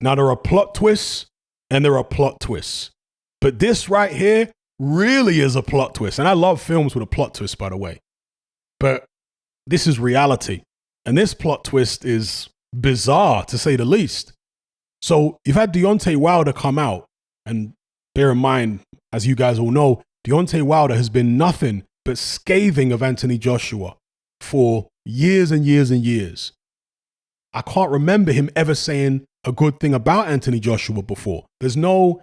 Now, there are plot twists and there are plot twists. But this right here really is a plot twist. And I love films with a plot twist, by the way. But this is reality. And this plot twist is bizarre, to say the least. So you've had Deontay Wilder come out. And bear in mind, as you guys all know, Deontay Wilder has been nothing but scathing of Anthony Joshua for years and years and years. I can't remember him ever saying a good thing about Anthony Joshua before. There's no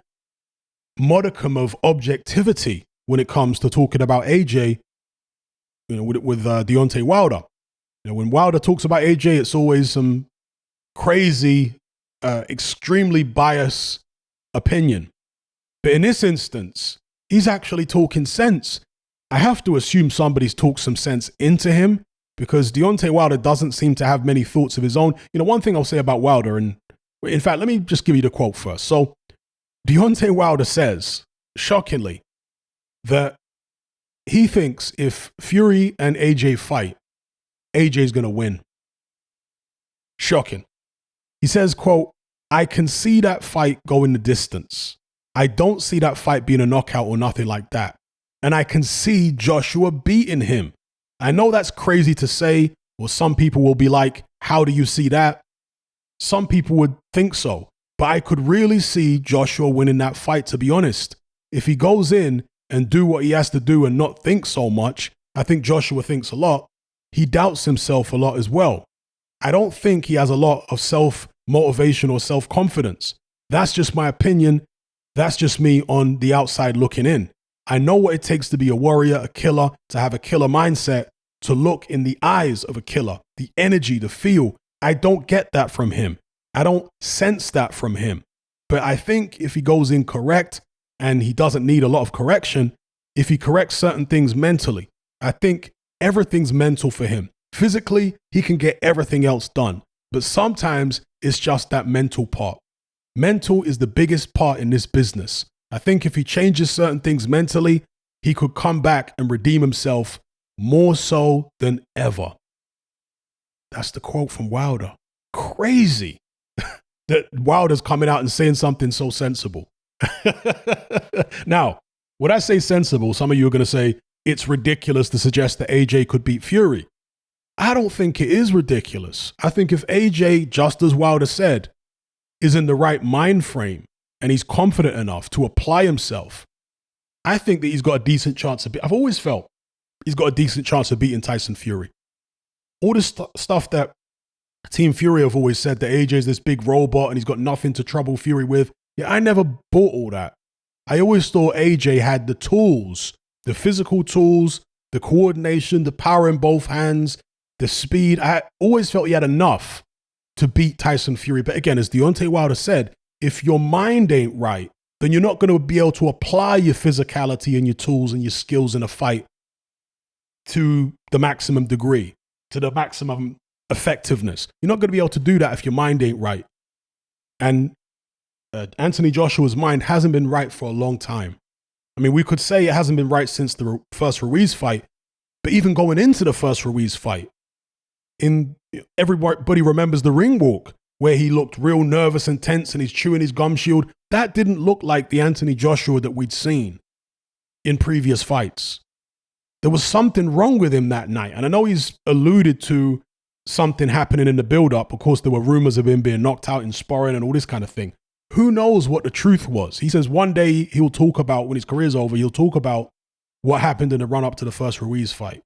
modicum of objectivity when it comes to talking about AJ, with Deontay Wilder. When Wilder talks about AJ, it's always some crazy, extremely biased opinion. But in this instance, he's actually talking sense. I have to assume somebody's talked some sense into him because Deontay Wilder doesn't seem to have many thoughts of his own. One thing I'll say about Wilder, and in fact, let me just give you the quote first. So Deontay Wilder says, shockingly, that he thinks if Fury and AJ fight, AJ's going to win. Shocking. He says, quote, "I can see that fight going the distance. I don't see that fight being a knockout or nothing like that. And I can see Joshua beating him. I know that's crazy to say, or some people will be like, how do you see that? Some people would think so. But I could really see Joshua winning that fight, to be honest. If he goes in and do what he has to do and not think so much, I think Joshua thinks a lot. He doubts himself a lot as well. I don't think he has a lot of self-motivation or self-confidence. That's just my opinion. That's just me on the outside looking in. I know what it takes to be a warrior, a killer, to have a killer mindset, to look in the eyes of a killer, the energy, the feel. I don't get that from him. I don't sense that from him. But I think if he goes in correct, and he doesn't need a lot of correction, if he corrects certain things mentally, I think everything's mental for him. Physically, he can get everything else done. But sometimes it's just that mental part. Mental is the biggest part in this business. I think if he changes certain things mentally, he could come back and redeem himself more so than ever. That's the quote from Wilder. Crazy that Wilder's coming out and saying something so sensible. Now, when I say sensible, some of you are going to say it's ridiculous to suggest that AJ could beat Fury. I don't think it is ridiculous. I think if AJ, just as Wilder said, is in the right mind frame and he's confident enough to apply himself, I think that he's got a decent chance of I've always felt he's got a decent chance of beating Tyson Fury. All this stuff that Team Fury have always said that AJ is this big robot and he's got nothing to trouble Fury with. Yeah, I never bought all that. I always thought AJ had the tools, the physical tools, the coordination, the power in both hands, the speed. I always felt he had enough to beat Tyson Fury. But again, as Deontay Wilder said, if your mind ain't right, then you're not going to be able to apply your physicality and your tools and your skills in a fight to the maximum degree, to the maximum effectiveness. You're not going to be able to do that if your mind ain't right. And Anthony Joshua's mind hasn't been right for a long time. I mean, we could say it hasn't been right since the first Ruiz fight, but even going into the first Ruiz fight, everybody remembers the ring walk where he looked real nervous and tense and he's chewing his gum shield. That didn't look like the Anthony Joshua that we'd seen in previous fights. There was something wrong with him that night. And I know he's alluded to something happening in the build-up. Of course, there were rumors of him being knocked out in sparring and all this kind of thing. Who knows what the truth was? He says one day he'll talk about, when his career's over, he'll talk about what happened in the run-up to the first Ruiz fight.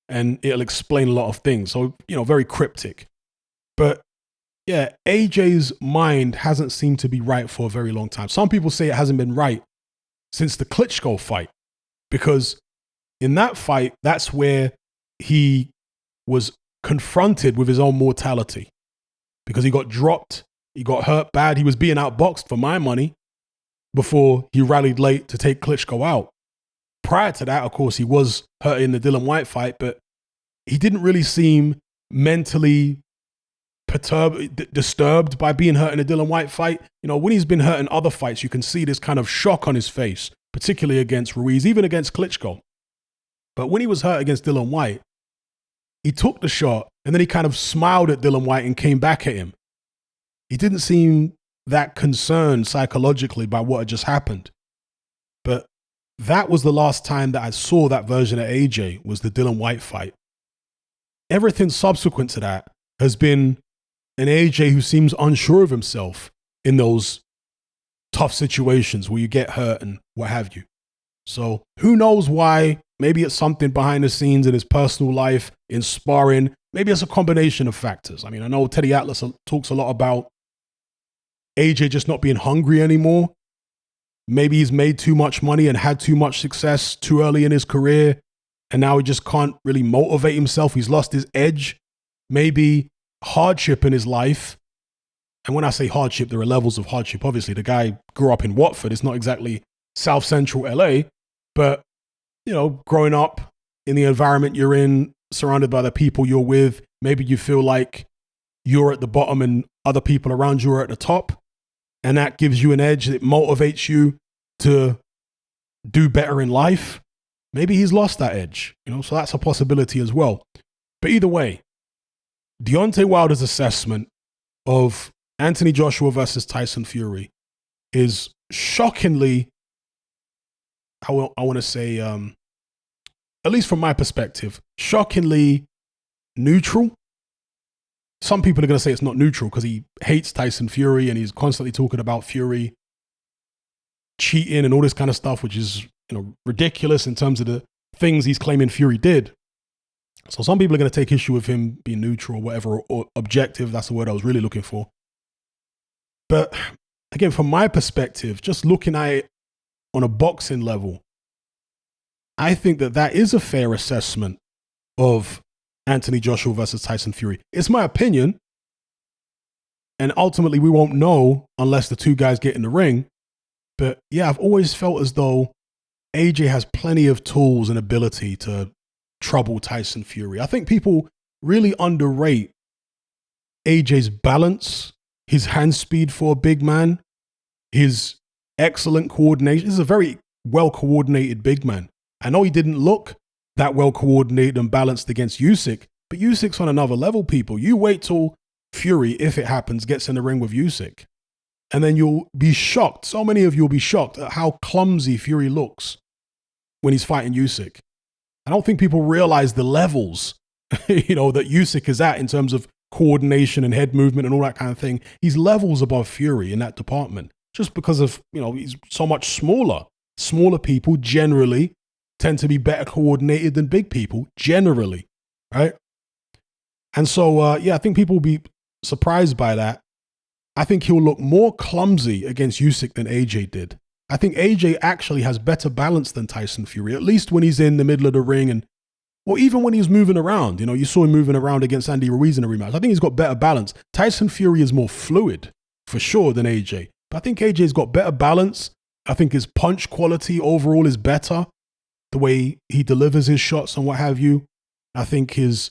And it'll explain a lot of things. So, very cryptic. But yeah, AJ's mind hasn't seemed to be right for a very long time. Some people say it hasn't been right since the Klitschko fight. Because in that fight, that's where he was confronted with his own mortality. Because he got dropped. He got hurt bad. He was being outboxed for my money before he rallied late to take Klitschko out. Prior to that, of course, he was hurt in the Dillian Whyte fight, but he didn't really seem mentally disturbed by being hurt in the Dillian Whyte fight. When he's been hurt in other fights, you can see this kind of shock on his face, particularly against Ruiz, even against Klitschko. But when he was hurt against Dillian Whyte, he took the shot and then he kind of smiled at Dillian Whyte and came back at him. He didn't seem that concerned psychologically by what had just happened. But that was the last time that I saw that version of AJ, was the Dillian Whyte fight. Everything subsequent to that has been an AJ who seems unsure of himself in those tough situations where you get hurt and what have you. So who knows why? Maybe it's something behind the scenes in his personal life, in sparring. Maybe it's a combination of factors. I mean, I know Teddy Atlas talks a lot about AJ just not being hungry anymore. Maybe he's made too much money and had too much success too early in his career, and now he just can't really motivate himself. He's lost his edge. Maybe hardship in his life. And when I say hardship, there are levels of hardship. Obviously, the guy grew up in Watford. It's not exactly South Central LA, but, you know, growing up in the environment you're in, surrounded by the people you're with, maybe you feel like you're at the bottom and other people around you are at the top. And that gives you an edge. It motivates you to do better in life. Maybe he's lost that edge, you know, so that's a possibility as well. But either way, Deontay Wilder's assessment of Anthony Joshua versus Tyson Fury is shockingly, I want to say, at least from my perspective, shockingly neutral. Some people are going to say it's not neutral because he hates Tyson Fury and he's constantly talking about Fury cheating and all this kind of stuff, which is, you know, ridiculous in terms of the things he's claiming Fury did. So some people are going to take issue with him being neutral or whatever, or objective. That's the word I was really looking for. But again, from my perspective, just looking at it on a boxing level, I think that that is a fair assessment of Anthony Joshua versus Tyson Fury. It's my opinion. And ultimately, we won't know unless the two guys get in the ring. But yeah, I've always felt as though AJ has plenty of tools and ability to trouble Tyson Fury. I think people really underrate AJ's balance, his hand speed for a big man, his excellent coordination. This is a very well-coordinated big man. I know he didn't look that well coordinated and balanced against Usyk, but Usyk's on another level, people. You wait till Fury, if it happens, gets in the ring with Usyk, and then you'll be shocked. So many of you will be shocked at how clumsy Fury looks when he's fighting Usyk. I don't think people realize the levels, you know, that Usyk is at in terms of coordination and head movement and all that kind of thing. He's levels above Fury in that department, just because of, you know, he's so much smaller. Smaller people generally tend to be better coordinated than big people, generally, right? And so, yeah, I think people will be surprised by that. I think he'll look more clumsy against Usyk than AJ did. I think AJ actually has better balance than Tyson Fury, at least when he's in the middle of the ring, and or even when he's moving around. You know, you saw him moving around against Andy Ruiz in a rematch. I think he's got better balance. Tyson Fury is more fluid, for sure, than AJ. But I think AJ's got better balance. I think his punch quality overall is better. The way he delivers his shots and what have you. I think his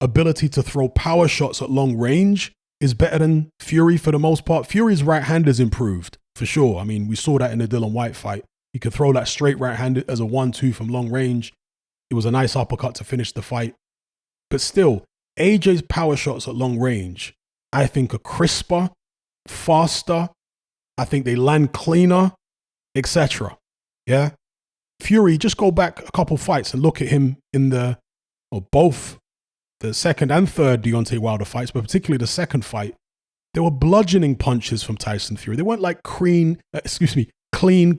ability to throw power shots at long range is better than Fury for the most part. Fury's right hand has improved, for sure. I mean, we saw that in the Dillian Whyte fight. He could throw that straight right hand as a 1-2 from long range. It was a nice uppercut to finish the fight. But still, AJ's power shots at long range, I think, are crisper, faster. I think they land cleaner, etc. Yeah? Fury, just go back a couple fights and look at him in both the second and third Deontay Wilder fights, but particularly the second fight. There were bludgeoning punches from Tyson Fury. They weren't like clean,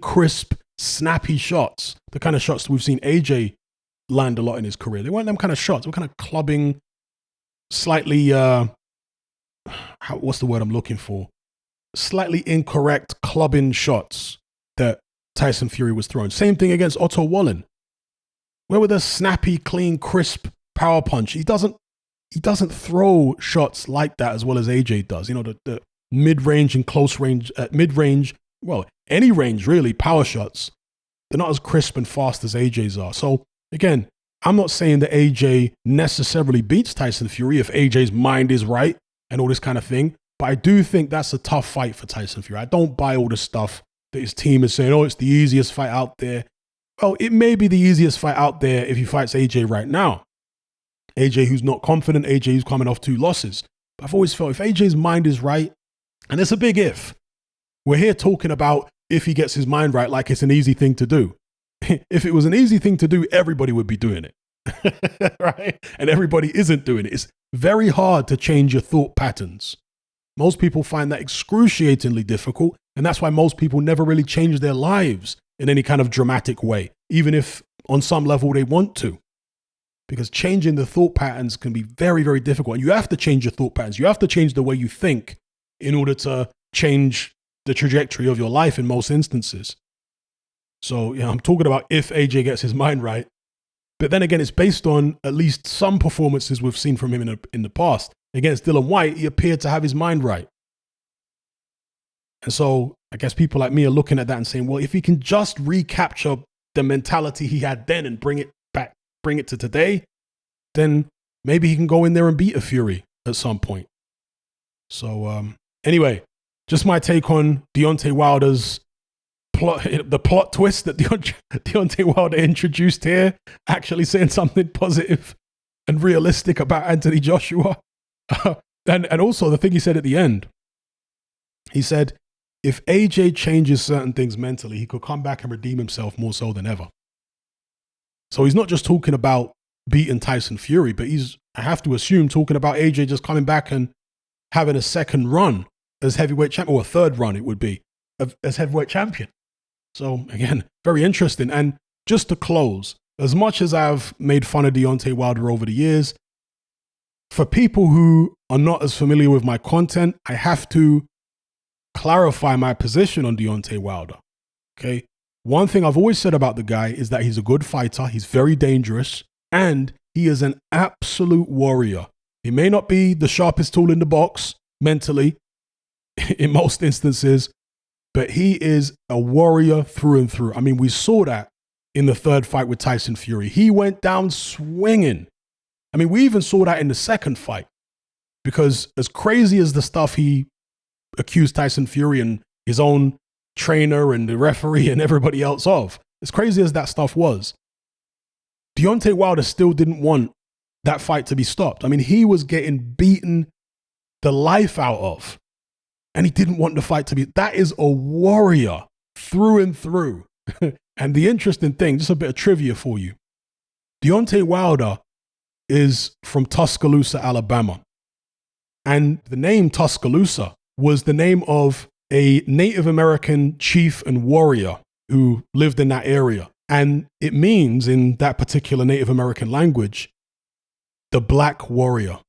crisp, snappy shots. The kind of shots that we've seen AJ land a lot in his career. They weren't them kind of shots. They were kind of clubbing, slightly, what's the word I'm looking for? Slightly incorrect clubbing shots that Tyson Fury was throwing. Same thing against Otto Wallin. Where were the snappy, clean, crisp power punch? He doesn't throw shots like that as well as AJ does. You know, the mid-range and close range, mid-range, well, any range really, power shots. They're not as crisp and fast as AJ's are. So again, I'm not saying that AJ necessarily beats Tyson Fury if AJ's mind is right and all this kind of thing. But I do think that's a tough fight for Tyson Fury. I don't buy all the stuff that his team is saying, oh, it's the easiest fight out there. Well, it may be the easiest fight out there if he fights AJ right now. AJ who's not confident, AJ who's coming off 2 losses. But I've always felt if AJ's mind is right, And it's a big if. We're here talking about if he gets his mind right, like it's an easy thing to do. If it was an easy thing to do, everybody would be doing it, right? And everybody isn't doing it. It's very hard to change your thought patterns. Most people find that excruciatingly difficult, and that's why most people never really change their lives in any kind of dramatic way, even if on some level they want to. Because changing the thought patterns can be very, very difficult. And you have to change your thought patterns. You have to change the way you think in order to change the trajectory of your life in most instances. So, I'm talking about if AJ gets his mind right. But then again, it's based on at least some performances we've seen from him in the past. Against Dillian Whyte, he appeared to have his mind right. And so I guess people like me are looking at that and saying, well, if he can just recapture the mentality he had then and bring it back, bring it to today, then maybe he can go in there and beat a Fury at some point. So anyway, just my take on Deontay Wilder's the plot twist that Deontay Wilder introduced here, actually saying something positive and realistic about Anthony Joshua. And also the thing he said at the end, he said, if AJ changes certain things mentally, he could come back and redeem himself more so than ever. So he's not just talking about beating Tyson Fury, but he's, I have to assume, talking about AJ just coming back and having a second run as heavyweight champion, or a third run it would be, as heavyweight champion. So again, very interesting. And just to close, as much as I've made fun of Deontay Wilder over the years, for people who are not as familiar with my content, I have to clarify my position on Deontay Wilder. Okay. One thing I've always said about the guy is that he's a good fighter. He's very dangerous, and he is an absolute warrior. He may not be the sharpest tool in the box mentally in most instances, but he is a warrior through and through. I mean, we saw that in the third fight with Tyson Fury. He went down swinging. I mean, we even saw that in the second fight, because as crazy as the stuff he accused Tyson Fury and his own trainer and the referee and everybody else of, as crazy as that stuff was, Deontay Wilder still didn't want that fight to be stopped. I mean, he was getting beaten the life out of, and he didn't want the fight to be. That is a warrior through and through. And the interesting thing, just a bit of trivia for you, Deontay Wilder is from Tuscaloosa, Alabama. And the name Tuscaloosa was the name of a Native American chief and warrior who lived in that area. And it means, in that particular Native American language, the Black Warrior.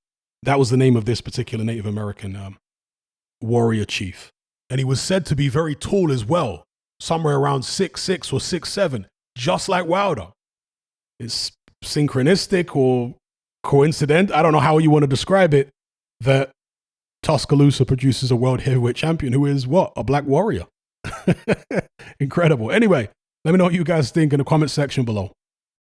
That was the name of this particular Native American warrior chief. And he was said to be very tall as well, somewhere around 6'6" or 6'7", just like Wilder. It's synchronistic or coincident, I don't know how you want to describe it, that Tuscaloosa produces a world heavyweight champion who is what? A black warrior. Incredible. Anyway, let me know what you guys think in the comment section below.